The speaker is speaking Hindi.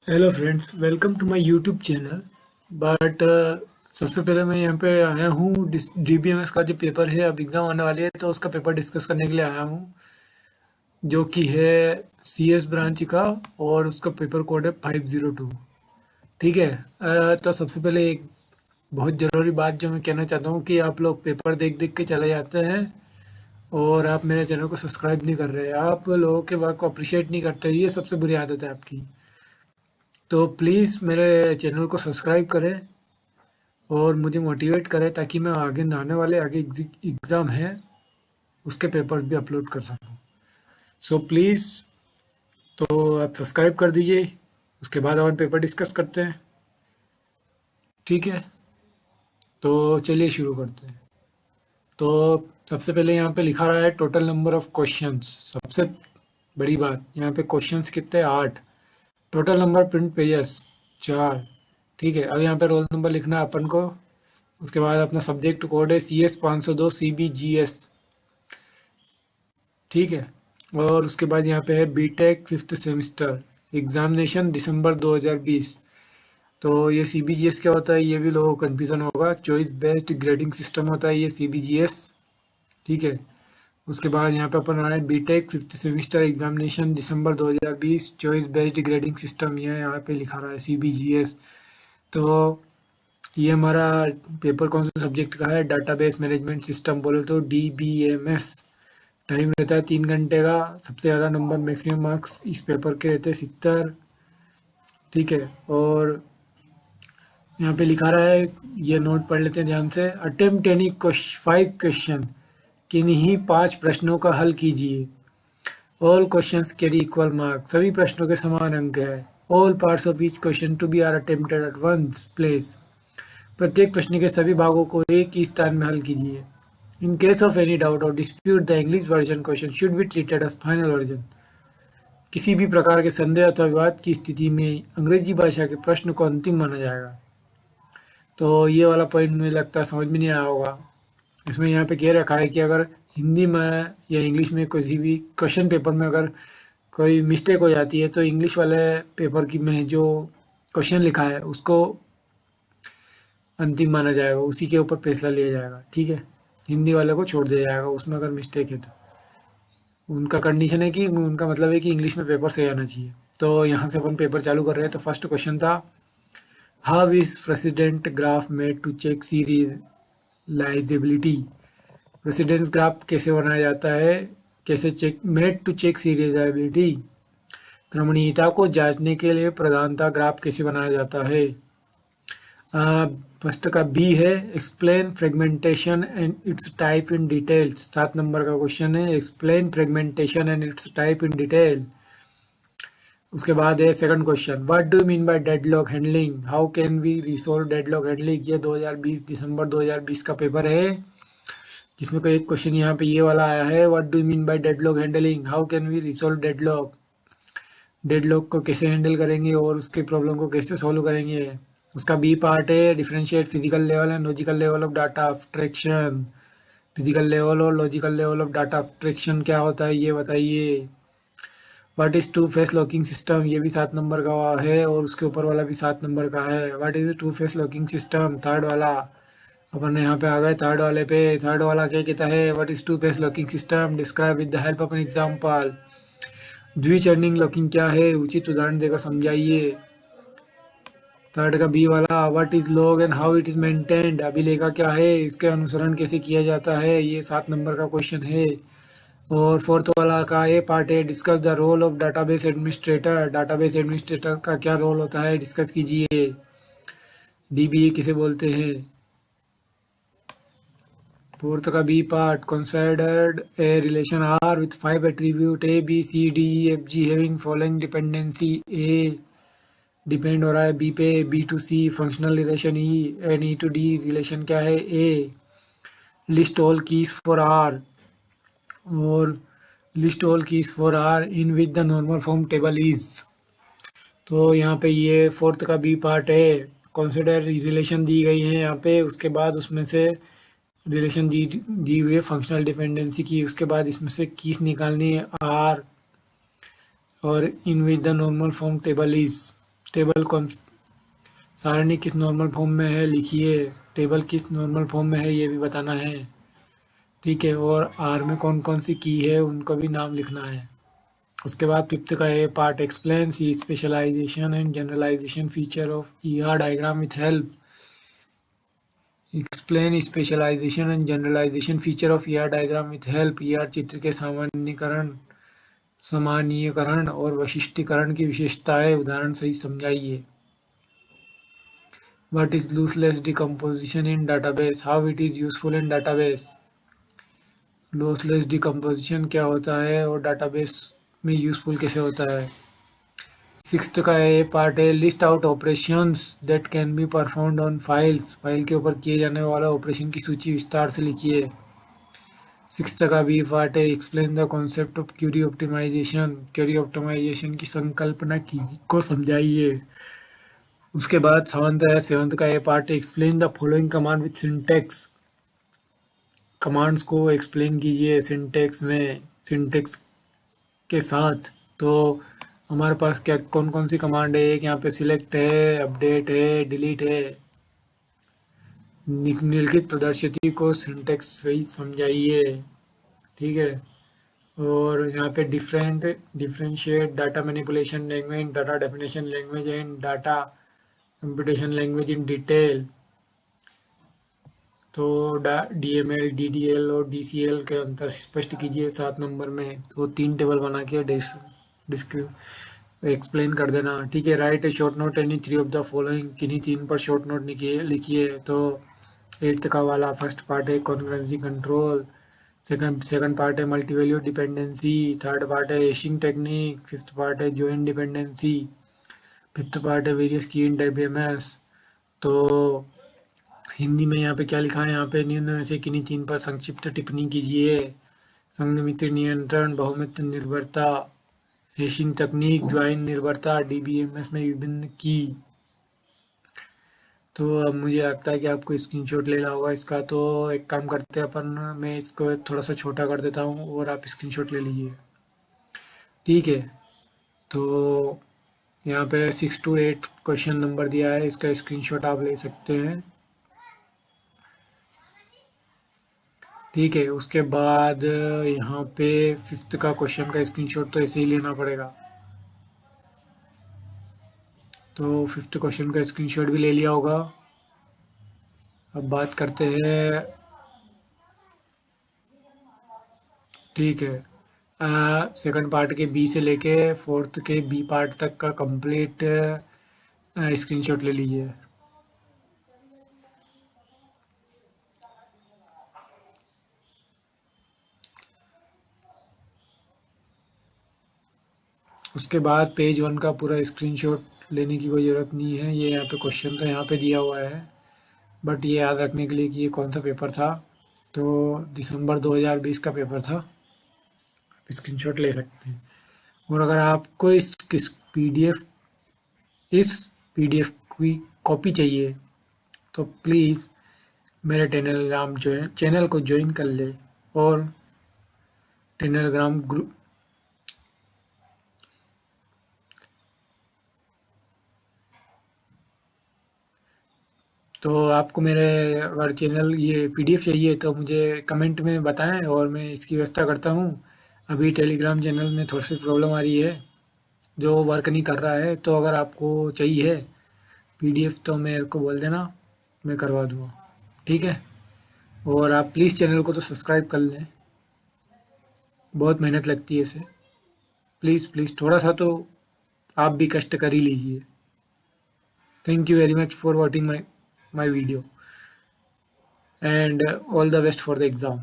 Hello friends, welcome to my YouTube channel. But सबसे पहले मैं यहाँ पे आया हूँ डीबीएमएस का जो पेपर है, अब एग्ज़ाम आने वाली है तो उसका पेपर डिस्कस करने के लिए आया हूँ, जो कि है सीएस ब्रांच का। और उसका पेपर कोड है 502। ठीक है। तो सबसे पहले एक बहुत ज़रूरी बात जो मैं कहना चाहता हूँ कि आप लोग पेपर देख देख के चले जाते हैं और आप मेरे चैनल को सब्सक्राइब नहीं कर रहे। आप लोगों के वर्क को अप्रिशिएट नहीं करते, ये सबसे बुरी आदत है आपकी। तो प्लीज़ मेरे चैनल को सब्सक्राइब करें और मुझे मोटिवेट करें ताकि मैं आगे आने वाले आगे एग्ज़ाम है उसके पेपर्स भी अपलोड कर सकूं। सो प्लीज़, तो आप सब्सक्राइब कर दीजिए। उसके बाद अपन पेपर डिस्कस करते हैं। ठीक है, तो चलिए शुरू करते हैं। तो सबसे पहले यहाँ पे लिखा रहा है टोटल नंबर ऑफ क्वेश्चंस। सबसे बड़ी बात, यहाँ पे क्वेश्चंस कितने? 8। Total number print pages 4। ठीक है, अब यहाँ पे रोल नंबर लिखना है अपन को। उसके बाद अपना सब्जेक्ट कोड है CS 502 CBGS। ठीक है, और उसके बाद यहाँ पे है बीटेक 5th सेमेस्टर एग्जामिनेशन दिसंबर 2020। तो ये CBGS क्या होता है, ये भी लोगों को कन्फ्यूज़न होगा। चॉइस बेस्ड ग्रेडिंग सिस्टम होता है ये CBGS। ठीक है, उसके बाद यहाँ पे अपन आए बीटेक 5th सेमेस्टर एग्जामिनेशन दिसंबर 2020 चॉइस बेस्ड ग्रेडिंग सिस्टम, ये यहाँ पे लिखा रहा है CBGS। तो ये हमारा पेपर कौन से सब्जेक्ट का है? डाटाबेस मैनेजमेंट सिस्टम बोले तो DBMS। टाइम रहता है 3 घंटे का। सबसे ज़्यादा नंबर मैक्सिमम मार्क्स इस पेपर के रहते हैं 70। ठीक है, और यहाँ पे लिखा रहा है, ये नोट पढ़ लेते हैं ध्यान से। अटेम्प्ट एनी 5 क्वेश्चन, किन्हीं 5 प्रश्नों का हल कीजिए। All questions carry equal marks, सभी प्रश्नों के समान अंक है। All parts of each question to be are attempted at once place, प्रत्येक प्रश्न के सभी भागों को एक ही स्थान में हल कीजिए। In case of any doubt और dispute the English version question should be treated as final version, किसी भी प्रकार के संदेह अथवा विवाद की स्थिति में अंग्रेजी भाषा के प्रश्न को अंतिम माना जाएगा। तो ये वाला पॉइंट मुझे लगता है समझ में नहीं आया होगा। इसमें यहाँ पे कह रखा है कि अगर हिंदी में या इंग्लिश में किसी भी क्वेश्चन पेपर में अगर कोई मिस्टेक हो जाती है तो इंग्लिश वाले पेपर की में जो क्वेश्चन लिखा है उसको अंतिम माना जाएगा, उसी के ऊपर फैसला लिया जाएगा। ठीक है, हिंदी वाले को छोड़ दिया जाएगा उसमें अगर मिस्टेक है तो। उनका कंडीशन है कि उनका मतलब है कि इंग्लिश में पेपर सही आना चाहिए। तो यहाँ से अपन पेपर चालू कर रहे हैं। तो फर्स्ट क्वेश्चन था, how is president graph made to check serializability. Precedence graph कैसे बनाया जाता है, कैसे check made to check serializability, क्रमणीयता को जांचने के लिए प्रधानता ग्राफ कैसे बनाया जाता है। फर्स्ट का बी है, explain fragmentation and its type in details. 7 number का क्वेश्चन है, explain fragmentation and its type in detail. उसके बाद है second question, what do mean by deadlock handling, how can we resolve deadlock handling. ये 2020 दिसंबर 2020 का पेपर है, जिसमें कोई एक क्वेश्चन यहाँ पे ये वाला आया है, what do mean by deadlock handling, how can we resolve deadlock. Deadlock को कैसे हैंडल करेंगे और उसके प्रॉब्लम को कैसे सॉल्व करेंगे। उसका बी पार्ट है, differentiate physical level and logical level of data abstraction. Physical level और logical level of data abstraction क्या होता है ये बताइए। What is two phase locking system, ये भी 7 नंबर का है और उसके ऊपर वाला भी 7 नंबर का है। What is two phase locking system, third वाला। अपन यहाँ पे आ गए थर्ड वाले पे। थर्ड वाला क्या कहता है, what is two phase locking system, describe with the help of an example. द्विचरणिंग लॉकिंग क्या है, उचित उदाहरण देकर समझाइए। थर्ड का बी वाला, what is log and how it is maintained, अभिलेखा क्या है, इसके अनुसरण कैसे किया जाता है। ये 7 नंबर का क्वेश्चन है। और फोर्थ वाला का ए पार्ट है, discuss the role of database administrator, database administrator का क्या रोल होता है डिस्कस कीजिए। DBA किसे बोलते हैं। फोर्थ का B part, considered a relation R with 5 attribute ABCDEFG having following dependency. A depend हो रहा है बी पे, B to C functional relation E and E to D relation क्या है A। List all keys for R, और list all keys for R in with the normal form table is. तो यहाँ पे ये फोर्थ का बी पार्ट है, कंसिडर रिलेशन दी गई है यहाँ पे, उसके बाद उसमें से रिलेशन दी हुई है फंक्शनल डिपेंडेंसी की, उसके बाद इसमें से कीज निकालनी है आर और इन with the normal form table is. Table कौन सारणी किस नॉर्मल फॉर्म में है लिखिए। टेबल किस नॉर्मल फॉर्म में है ये भी बताना है। ठीक है, और आर में कौन कौन सी की है उनका भी नाम लिखना है। उसके बाद फिफ्थ का A part explain C specialization and generalization feature of E R diagram with help. Explain specialization and generalization feature of E R diagram with help. E R चित्र के सामान्यीकरण, सामान्यीकरण और वैशिष्ट्यीकरण की विशेषताएं उदाहरण सहित समझाइए। What is lossless decomposition in database? How it is useful in database? Lossless decomposition क्या होता है और डाटाबेस में यूजफुल कैसे होता है। सिक्स्थ का ये पार्ट है list out operations that can be performed on files. File के ऊपर किए जाने वाला ऑपरेशन की सूची विस्तार से लिखिए। सिक्स्थ का बी पार्ट है explain the concept of query optimization. Query optimization की संकल्पना की को समझाइए। उसके बाद सेवंथ का ये पार्ट है explain the following command with syntax. Commands को एक्सप्लेन कीजिए सिंटेक्स में, सिंटेक्स के साथ। तो हमारे पास क्या कौन कौन सी कमांड है, एक यहाँ पे सिलेक्ट है, अपडेट है, डिलीट है। निम्नलिखित प्रदर्शित को सिंटेक्स सही समझाइए। ठीक है, और यहाँ पे differentiate data manipulation language, data definition language and data computation language in detail. तो DML, DDL और DCL के अंतर स्पष्ट कीजिए 7 नंबर में। तो 3 टेबल बना के डिस्क्रिप एक्सप्लेन कर देना। ठीक है, right A short note any 3 of the following. किन्हीं 3 पर शॉर्ट नोट लिखिए। तो 8th का वाला फर्स्ट पार्ट है कॉन्करेंसी कंट्रोल, सेकंड पार्ट है multi value dependency, third part है हैशिंग टेक्निक, फिफ्थ पार्ट है जॉइन डिपेंडेंसी, फिफ्थ पार्ट है वेरियस की इन DBMS। तो हिंदी में यहाँ पे क्या लिखा है, यहाँ पे निम्न में से किन्हीं 3 पर संक्षिप्त टिप्पणी कीजिए। संघमित्र नियंत्रण, बहुमित्र निर्भरता, हैशिंग तकनीक, ज्वाइन निर्भरता, DBMS में विभिन्न की। तो अब मुझे लगता है कि आपको स्क्रीनशॉट लेना होगा इसका। तो एक काम करते हैं अपन, मैं इसको थोड़ा सा छोटा कर देता हूँ और आप स्क्रीनशॉट ले लीजिए। ठीक है, तो यहाँ पे 6 to 8 क्वेश्चन नंबर दिया है, इसका स्क्रीनशॉट आप ले सकते हैं। ठीक है, उसके बाद यहाँ पे 5th का क्वेश्चन का स्क्रीनशॉट तो ऐसे ही लेना पड़ेगा। तो 5th क्वेश्चन का स्क्रीनशॉट भी ले लिया होगा। अब बात करते हैं। ठीक है, सेकंड पार्ट के बी से लेके 4th के बी पार्ट तक का कंप्लीट स्क्रीनशॉट ले लीजिए। उसके बाद पेज 1 का पूरा स्क्रीनशॉट लेने की कोई ज़रूरत नहीं है। ये यहाँ पे क्वेश्चन तो यहाँ पे दिया हुआ है, बट ये याद रखने के लिए कि ये कौन सा पेपर था। तो दिसंबर 2020 का पेपर था। आप स्क्रीनशॉट ले सकते हैं। और अगर आपको इस पीडीएफ की कॉपी चाहिए तो प्लीज़ मेरे चैनल को ज्वाइन कर ले और टेलीग्राम ग्रुप तो आपको मेरे अगर चैनल ये पीडीएफ चाहिए तो मुझे कमेंट में बताएं और मैं इसकी व्यवस्था करता हूँ। अभी टेलीग्राम चैनल में थोड़ी सी प्रॉब्लम आ रही है, जो वर्क नहीं कर रहा है। तो अगर आपको चाहिए पीडीएफ तो मेरे को बोल देना, मैं करवा दूँगा। ठीक है, और आप प्लीज़ चैनल को तो सब्सक्राइब कर लें, बहुत मेहनत लगती है इसे। प्लीज़ प्लीज़ थोड़ा सा तो आप भी कष्ट कर ही लीजिए। Thank you very much for watching my video and all the best for the exam.